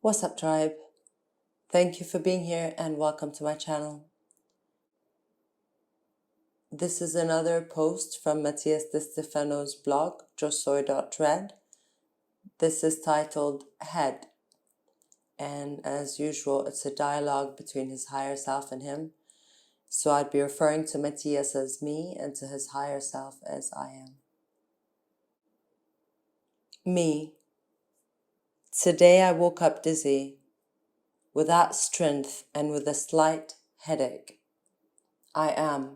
What's up, tribe? Thank you for being here and welcome to my channel. This is another post from Matias de Stefano's blog, yosoy.red. This is titled Head, and as usual, it's a dialogue between his higher self and him. So I'd be referring to Matias as me and to his higher self as I am. Me. Today I woke up dizzy, without strength and with a slight headache. I am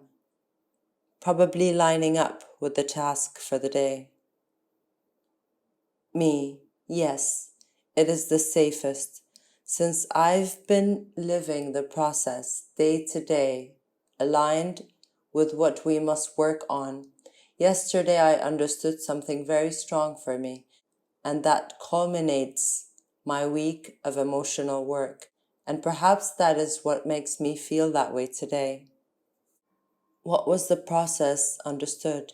probably lining up with the task for the day. Me, yes, it is the safest, since I've been living the process day to day, aligned with what we must work on. Yesterday I understood something very strong for me, and that culminates my week of emotional work, and perhaps that is what makes me feel that way today. What was the process understood?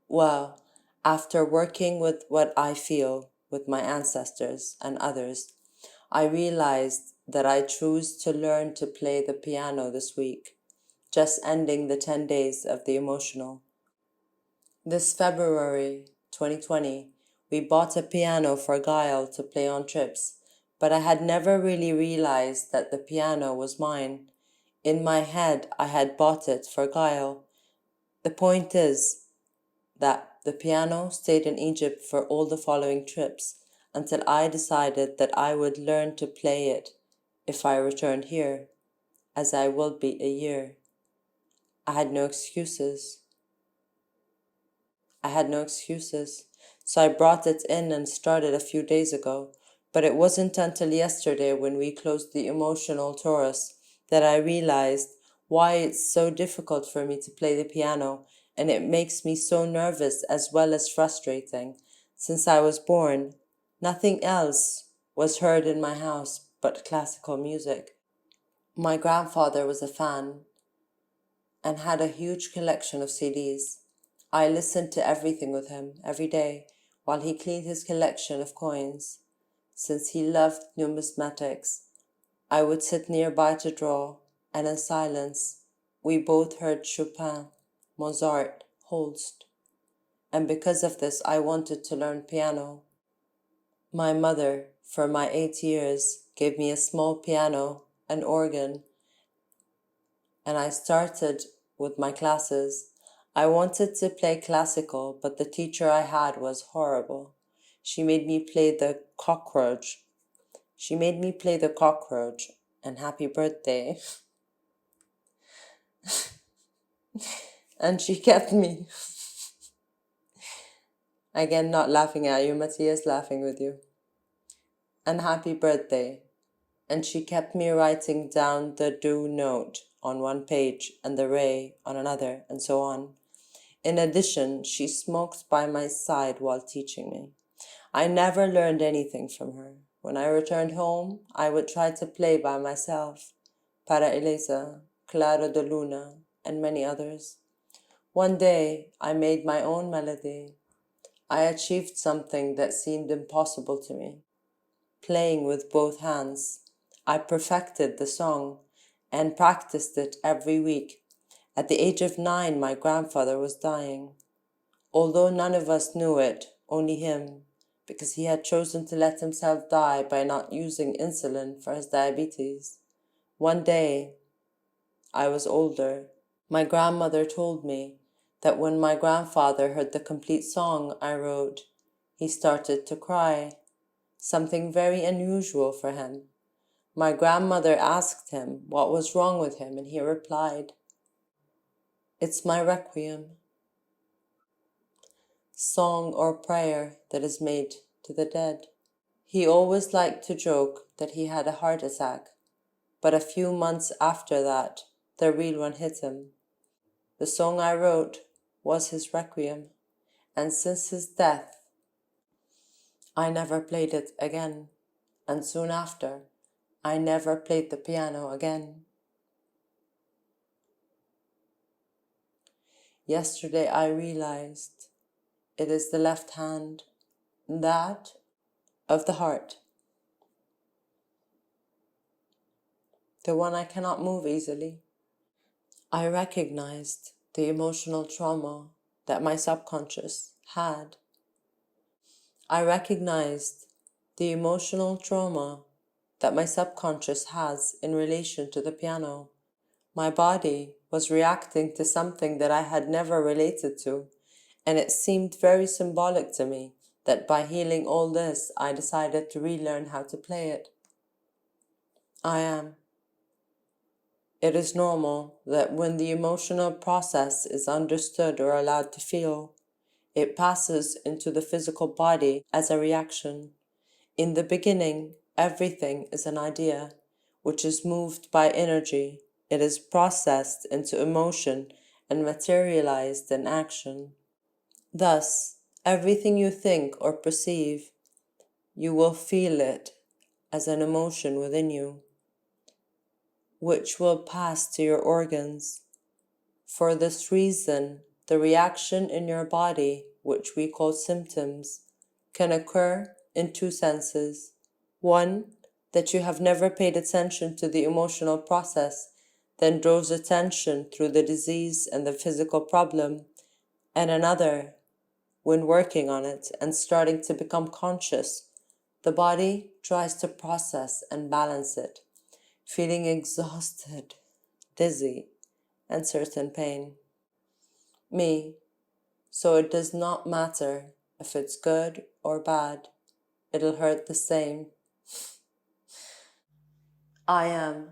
Well, after working with what I feel with my ancestors and others, I realized that I choose to learn to play the piano this week, just ending the 10 days of the emotional. This February 2020, we bought a piano for Gael to play on trips, but I had never really realized that the piano was mine. In my head, I had bought it for Gael. The point is that the piano stayed in Egypt for all the following trips until I decided that I would learn to play it if I returned here, as I will be a year. I had no excuses. So I brought it in and started a few days ago, but it wasn't until yesterday when we closed the emotional Taurus that I realized why it's so difficult for me to play the piano, and it makes me so nervous as well as frustrating. Since I was born, nothing else was heard in my house but classical music. My grandfather was a fan and had a huge collection of CDs. I listened to everything with him every day while he cleaned his collection of coins. Since he loved numismatics, I would sit nearby to draw, and in silence, we both heard Chopin, Mozart, Holst. And because of this, I wanted to learn piano. My mother, for my 8 years, gave me a small piano, an organ, and I started with my classes. I wanted to play classical, but the teacher I had was horrible. She made me play the cockroach. And happy birthday. And she kept me. Again, not laughing at you, Matias, laughing with you. And happy birthday. And she kept me writing down the do note on one page and the re on another, and so on. In addition, she smoked by my side while teaching me. I never learned anything from her. When I returned home, I would try to play by myself, Para Elisa, Claro de Luna, and many others. One day, I made my own melody. I achieved something that seemed impossible to me. Playing with both hands, I perfected the song and practiced it every week. At the age of 9, my grandfather was dying. Although none of us knew it, only him, because he had chosen to let himself die by not using insulin for his diabetes. One day, I was older. My grandmother told me that when my grandfather heard the complete song I wrote, he started to cry, something very unusual for him. My grandmother asked him what was wrong with him, and he replied, "It's my requiem, song or prayer that is made to the dead." He always liked to joke that he had a heart attack, but a few months after that, the real one hit him. The song I wrote was his requiem, and since his death, I never played it again, and soon after, I never played the piano again. Yesterday I realized it is the left hand, that of the heart, the one I cannot move easily. I recognized the emotional trauma that my subconscious had. I recognized the emotional trauma that my subconscious has in relation to the piano. My body was reacting to something that I had never related to, and it seemed very symbolic to me that by healing all this, I decided to relearn how to play it. I am. It is normal that when the emotional process is understood or allowed to feel, it passes into the physical body as a reaction. In the beginning, everything is an idea, which is moved by energy. It is processed into emotion and materialized in action. Thus, everything you think or perceive, you will feel it as an emotion within you, which will pass to your organs. For this reason, the reaction in your body, which we call symptoms, can occur in two senses. One, that you have never paid attention to the emotional process, then draws attention through the disease and the physical problem, and another, when working on it and starting to become conscious, the body tries to process and balance it, feeling exhausted, dizzy, and certain pain. Me, so it does not matter if it's good or bad, it'll hurt the same. I am.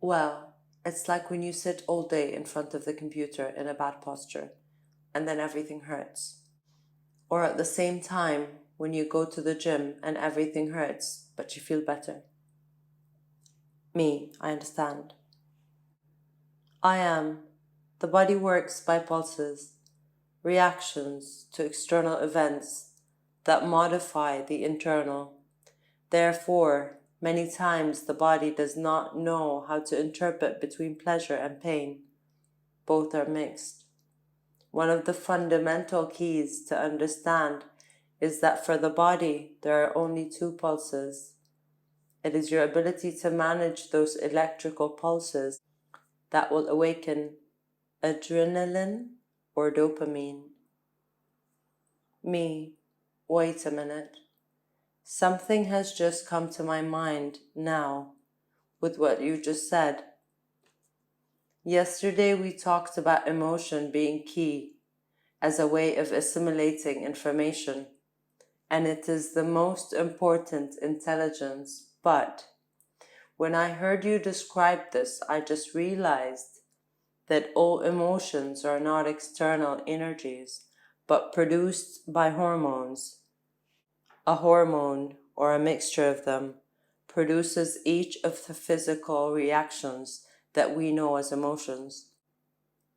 Well, it's like when you sit all day in front of the computer in a bad posture, and then everything hurts. Or at the same time, when you go to the gym and everything hurts, but you feel better. Me, I understand. I am. The body works by pulses, reactions to external events that modify the internal. Therefore, many times the body does not know how to interpret between pleasure and pain. Both are mixed. One of the fundamental keys to understand is that for the body there are only two pulses. It is your ability to manage those electrical pulses that will awaken adrenaline or dopamine. Me, wait a minute. Something has just come to my mind now with what you just said. Yesterday we talked about emotion being key as a way of assimilating information, and it is the most important intelligence. But when I heard you describe this, I just realized that all emotions are not external energies, but produced by hormones. A hormone, or a mixture of them, produces each of the physical reactions that we know as emotions.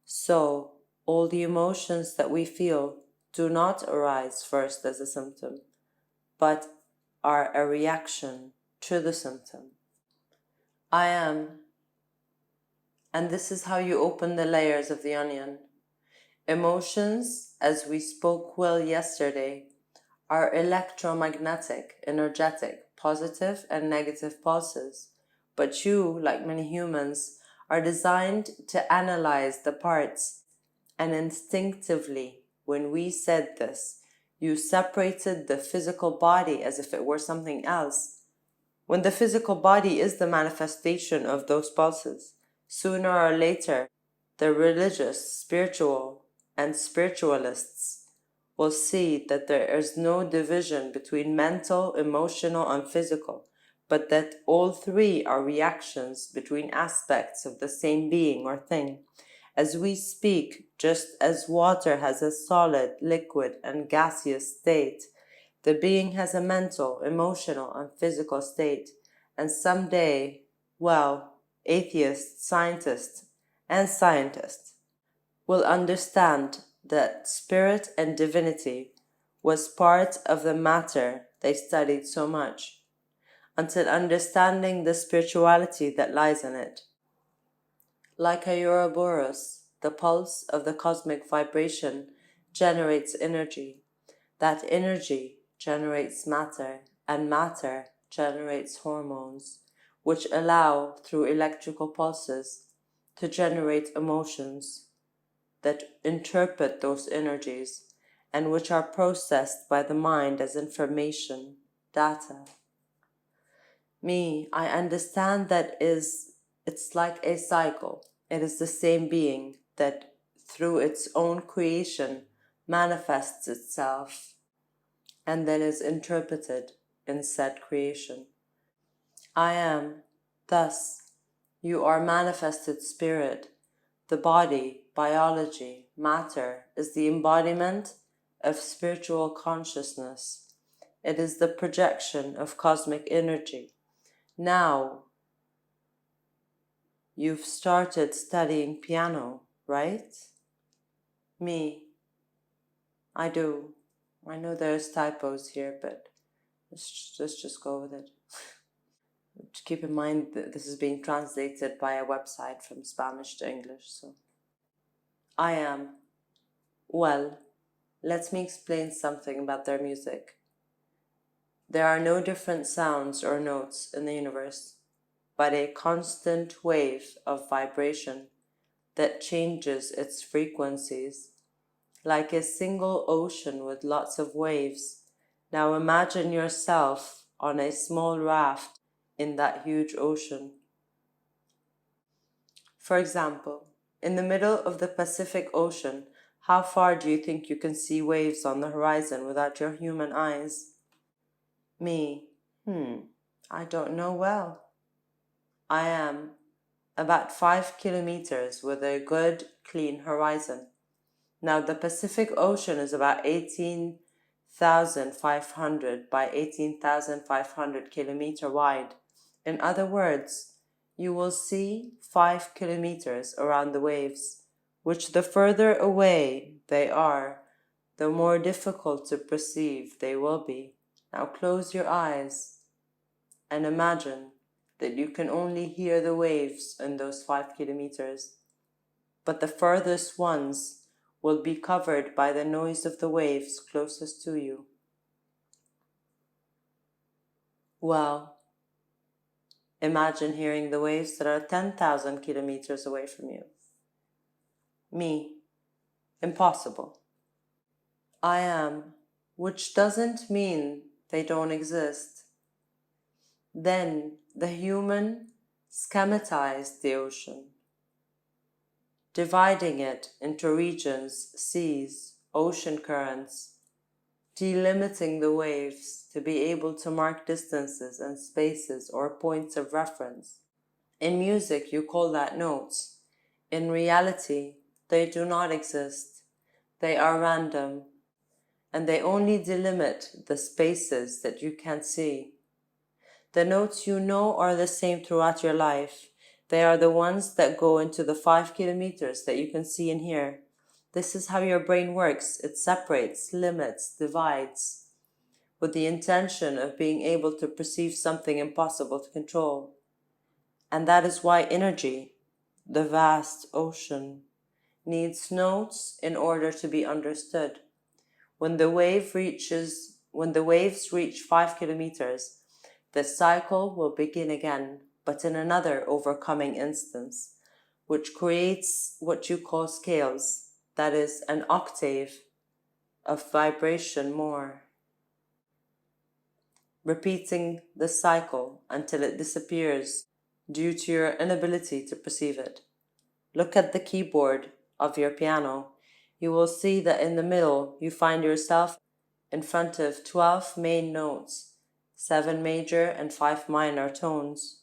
So, all the emotions that we feel do not arise first as a symptom, but are a reaction to the symptom. I am. And this is how you open the layers of the onion. Emotions, as we spoke well yesterday, are electromagnetic, energetic, positive and negative pulses. But you, like many humans, are designed to analyze the parts, and instinctively, when we said this, you separated the physical body as if it were something else, when the physical body is the manifestation of those pulses. Sooner or later, the religious, spiritual, and spiritualists will see that there is no division between mental, emotional, and physical, but that all three are reactions between aspects of the same being or thing. As we speak, just as water has a solid, liquid, and gaseous state, the being has a mental, emotional, and physical state, and someday, well, atheists, scientists, and scientists will understand that spirit and divinity was part of the matter they studied so much, until understanding the spirituality that lies in it. Like a Ouroboros, the pulse of the cosmic vibration generates energy. That energy generates matter, and matter generates hormones, which allow, through electrical pulses, to generate emotions that interpret those energies and which are processed by the mind as information, data. Me, I understand that it's like a cycle. It is the same being that through its own creation manifests itself and then is interpreted in said creation. I am, thus, you are manifested spirit. The body, biology, matter is the embodiment of spiritual consciousness. It is the projection of cosmic energy. Now, you've started studying piano, right? Me, I do. I know there's typos here, but let's just go with it. Keep in mind that this is being translated by a website from Spanish to English, so. I am. Well, let me explain something about their music. There are no different sounds or notes in the universe, but a constant wave of vibration that changes its frequencies, like a single ocean with lots of waves. Now imagine yourself on a small raft in that huge ocean. For example, in the middle of the Pacific Ocean, how far do you think you can see waves on the horizon without your human eyes? Me, I don't know well. I am about 5 kilometers with a good, clean horizon. Now, the Pacific Ocean is about 18,500 by 18,500 kilometer wide. In other words, you will see 5 kilometers around the waves, which the further away they are, the more difficult to perceive they will be. Now close your eyes and imagine that you can only hear the waves in those 5 kilometers, but the furthest ones will be covered by the noise of the waves closest to you. Well, imagine hearing the waves that are 10,000 kilometers away from you. Me, impossible. I am, which doesn't mean they don't exist. Then the human schematized the ocean, dividing it into regions, seas, ocean currents, delimiting the waves to be able to mark distances and spaces or points of reference. In music, you call that notes. In reality, they do not exist. They are random, and they only delimit the spaces that you can see. The notes you know are the same throughout your life. They are the ones that go into the 5 kilometers that you can see and hear. This is how your brain works. It separates, limits, divides, with the intention of being able to perceive something impossible to control. And that is why energy, the vast ocean, needs notes in order to be understood. When the waves reach 5 kilometers, the cycle will begin again, but in another overcoming instance, which creates what you call scales, that is, an octave of vibration more, repeating the cycle until it disappears due to your inability to perceive it. Look at the keyboard of your piano. You will see that in the middle you find yourself in front of 12 main notes, 7 major and 5 minor tones.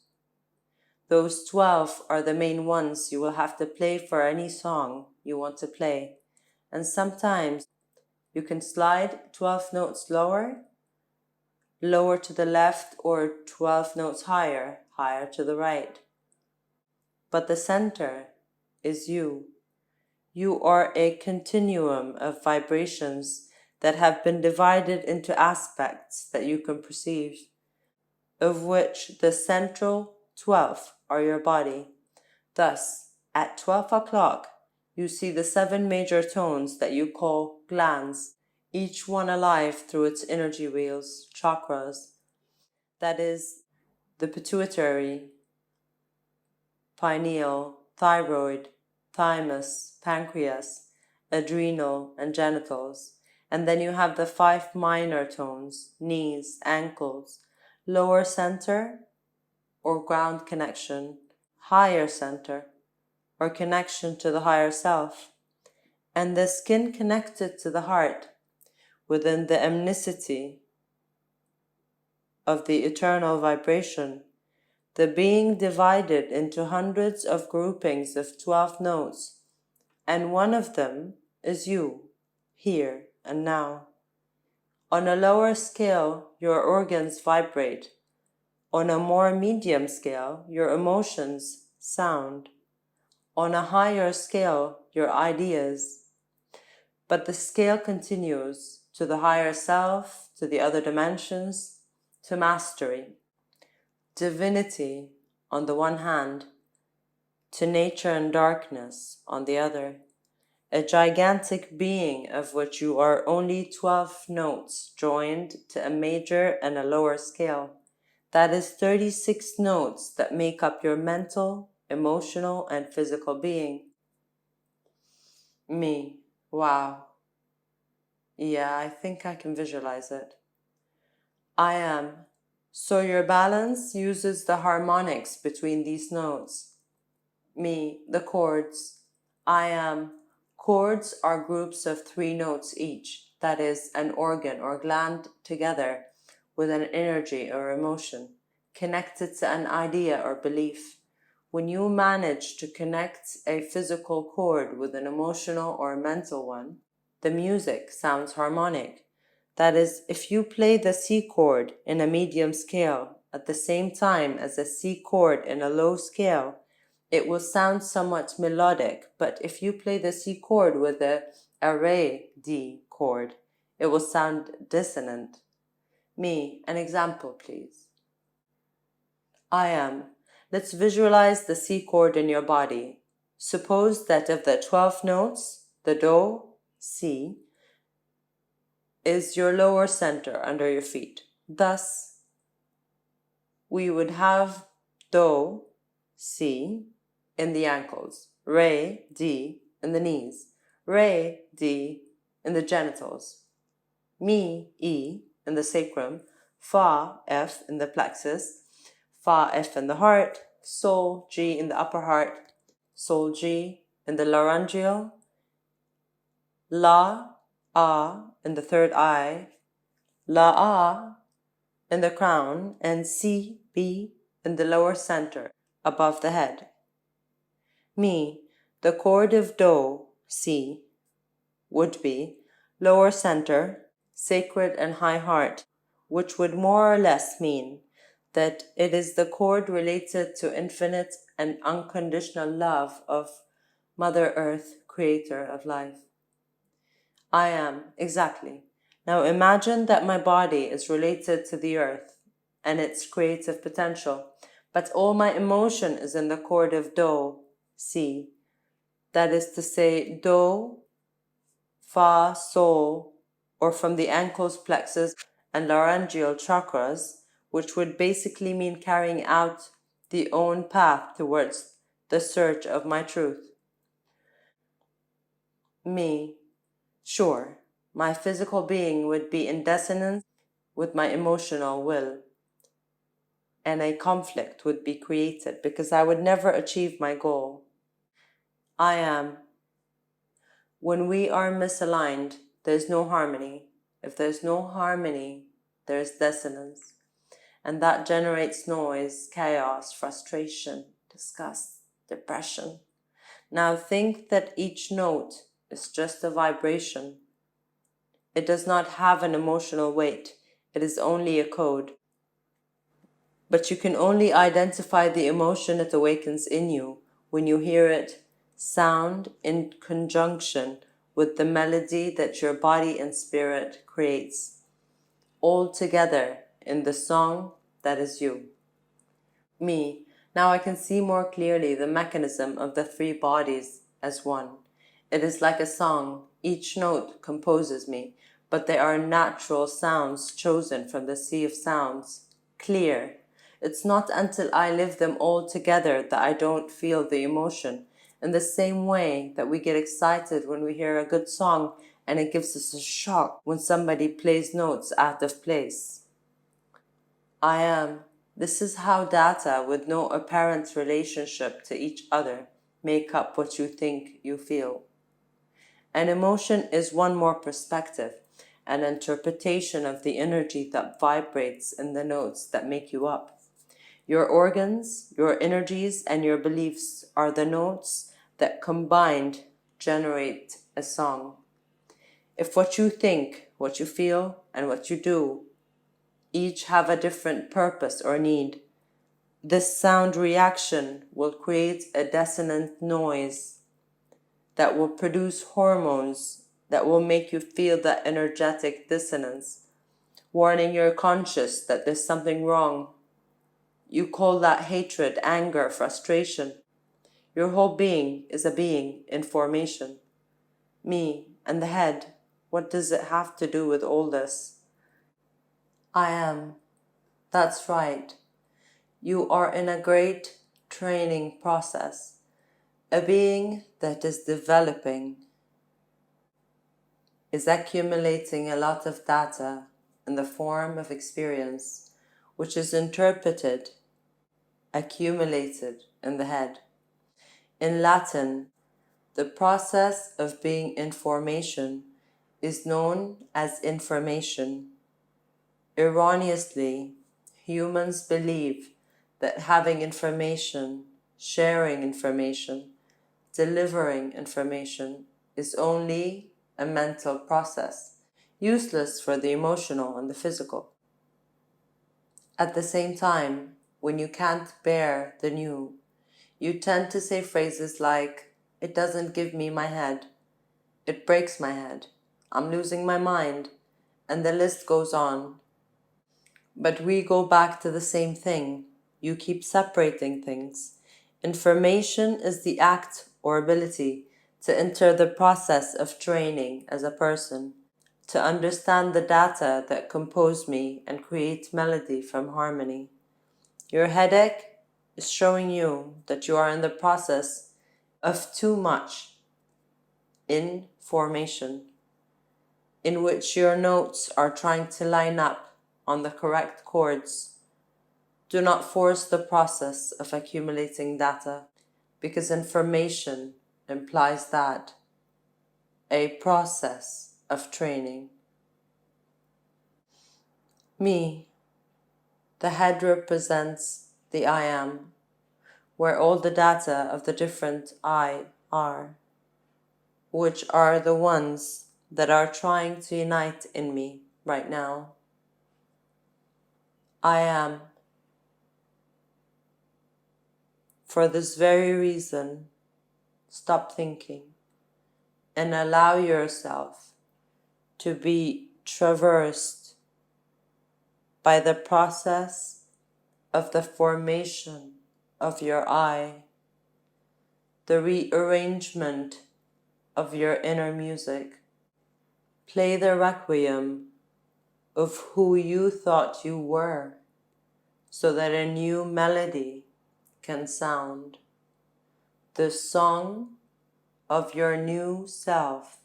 Those 12 are the main ones you will have to play for any song you want to play. And sometimes you can slide 12 notes lower to the left, or 12 notes higher to the right. But the center is you. You are a continuum of vibrations that have been divided into aspects that you can perceive, of which the central 12 are your body. Thus, at 12 o'clock, you see the 7 major tones that you call glands, each one alive through its energy wheels, chakras. That is, the pituitary, pineal, thyroid, thymus, pancreas, adrenal, and genitals. And then you have the 5 minor tones, knees, ankles, lower center or ground connection, higher center or connection to the higher self, and the skin connected to the heart within the omnicity of the eternal vibration, the being divided into hundreds of groupings of 12 notes, and one of them is you, here and now. On a lower scale, your organs vibrate. On a more medium scale, your emotions sound. On a higher scale, your ideas. But the scale continues to the higher self, to the other dimensions, to mastery. Divinity on the one hand, to nature and darkness on the other. A gigantic being of which you are only 12 notes joined to a major and a lower scale. That is 36 notes that make up your mental, emotional, and physical being. Me. Wow. Yeah, I think I can visualize it. I am. So your balance uses the harmonics between these notes. Me, the chords. I am. Chords are groups of 3 notes each, that is, an organ or gland together with an energy or emotion, connected to an idea or belief. When you manage to connect a physical chord with an emotional or mental one, the music sounds harmonic. That is, if you play the C chord in a medium scale at the same time as a C chord in a low scale, it will sound somewhat melodic, but if you play the C chord with a Re D chord, it will sound dissonant. Me, an example, please. I am. Let's visualize the C chord in your body. Suppose that of the 12 notes, the Do, C, is your lower center under your feet. Thus, we would have Do, C, in the ankles, Re, D, in the knees, Re, D, in the genitals, Mi, E, in the sacrum, Fa, F, in the plexus, Fa, F, in the heart, Sol, G, in the upper heart, Sol, G, in the laryngeal, La, A, in the third eye, La, A, in the crown, and C, B, in the lower center, above the head. Me, the chord of Do, C, would be lower center, sacred and high heart, which would more or less mean that it is the chord related to infinite and unconditional love of Mother Earth, creator of life. I am, exactly. Now imagine that my body is related to the earth and its creative potential, but all my emotion is in the chord of Do, C. That is to say, Do, Fa, Sol, or from the ankles, plexus, and laryngeal chakras, which would basically mean carrying out the own path towards the search of my truth. Me. Sure, my physical being would be in dissonance with my emotional will, and a conflict would be created because I would never achieve my goal. I am. When we are misaligned, there's no harmony. If there's no harmony, there's dissonance, and that generates noise, chaos, frustration, disgust, depression. Now think that each note is just a vibration. It does not have an emotional weight. It is only a code. But you can only identify the emotion it awakens in you when you hear it sound in conjunction with the melody that your body and spirit creates, all together in the song that is you. Me. Now I can see more clearly the mechanism of the 3 bodies as one. It is like a song. Each note composes me, but they are natural sounds chosen from the sea of sounds. Clear. It's not until I live them all together that I don't feel the emotion. In the same way that we get excited when we hear a good song and it gives us a shock when somebody plays notes out of place. I am. This is how data with no apparent relationship to each other make up what you think you feel. An emotion is one more perspective, an interpretation of the energy that vibrates in the notes that make you up. Your organs, your energies, and your beliefs are the notes that combined generate a song. If what you think, what you feel, and what you do each have a different purpose or need, this sound reaction will create a dissonant noise that will produce hormones that will make you feel that energetic dissonance, warning your conscious that there's something wrong. You call that hatred, anger, frustration. Your whole being is a being in formation. Me and the head, what does it have to do with all this? I am. That's right. You are in a great training process, a being that is developing, is accumulating a lot of data in the form of experience, which is interpreted, accumulated in the head. In Latin, the process of being in formation is known as information. Erroneously, humans believe that having information, sharing information, delivering information is only a mental process, useless for the emotional and the physical. At the same time, when you can't bear the new, you tend to say phrases like, "It doesn't give me my head," "It breaks my head," "I'm losing my mind," and the list goes on. But we go back to the same thing. You keep separating things. Information is the act or ability to enter the process of training as a person, to understand the data that compose me and create melody from harmony. Your headache is showing you that you are in the process of too much information, in which your notes are trying to line up on the correct chords. Do not force the process of accumulating data, because information implies that a process of training. Me, the head represents the I am, where all the data of the different I are, which are the ones that are trying to unite in me right now. I am. For this very reason, stop thinking and allow yourself to be traversed by the process of the formation of your I, the rearrangement of your inner music. Play the requiem of who you thought you were, so that a new melody can sound. The song of your new self.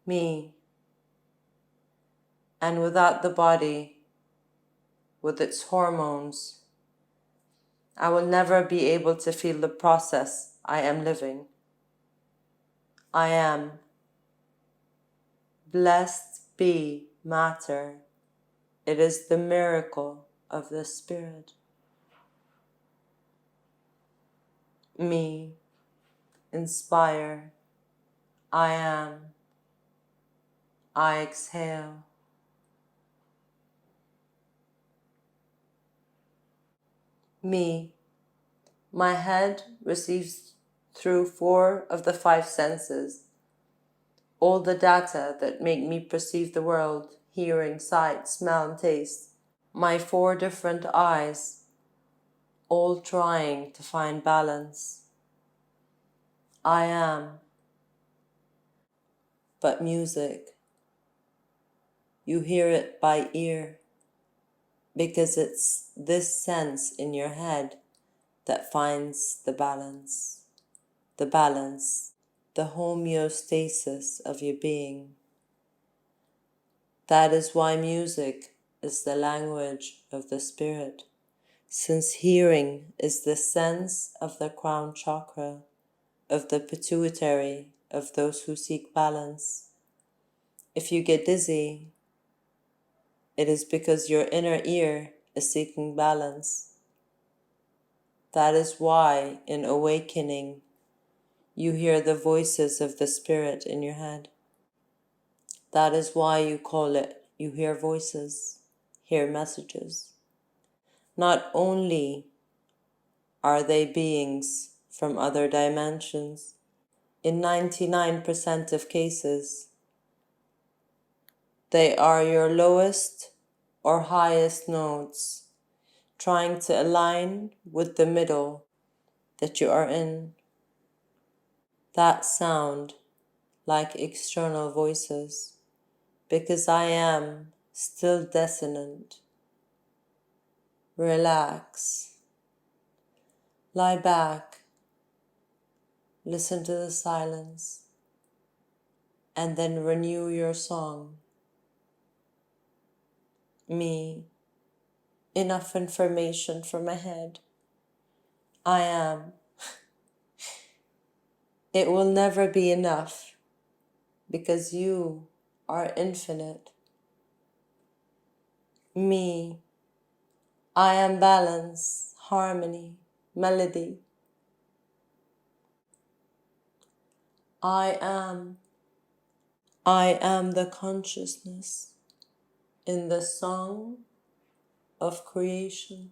Me. And without the body, with its hormones, I will never be able to feel the process I am living. I am. Blessed be matter. It is the miracle of the spirit. Me. Inspire. I am. I exhale. Me. My head receives through 4 of the 5 senses all the data that make me perceive the world: hearing, sight, smell, and taste. My 4 different eyes, all trying to find balance. I am. But music, you hear it by ear. because it's this sense in your head that finds the balance, the homeostasis of your being. That is why music is the language of the spirit, since hearing is the sense of the crown chakra, of the pituitary, of those who seek balance. If you get dizzy, it is because your inner ear is seeking balance. That is why, in awakening, you hear the voices of the spirit in your head. That is why you call it, you hear voices, hear messages. Not only are they beings from other dimensions, in 99% of cases, they are your lowest or highest notes, trying to align with the middle that you are in. That sound like external voices, because I am still dissonant. Relax. Lie back. Listen to the silence. And then renew your song. Me. Enough information for my head. I am. It will never be enough because you are infinite. Me. I am balance, harmony, melody. I am. I am the consciousness in the song of creation.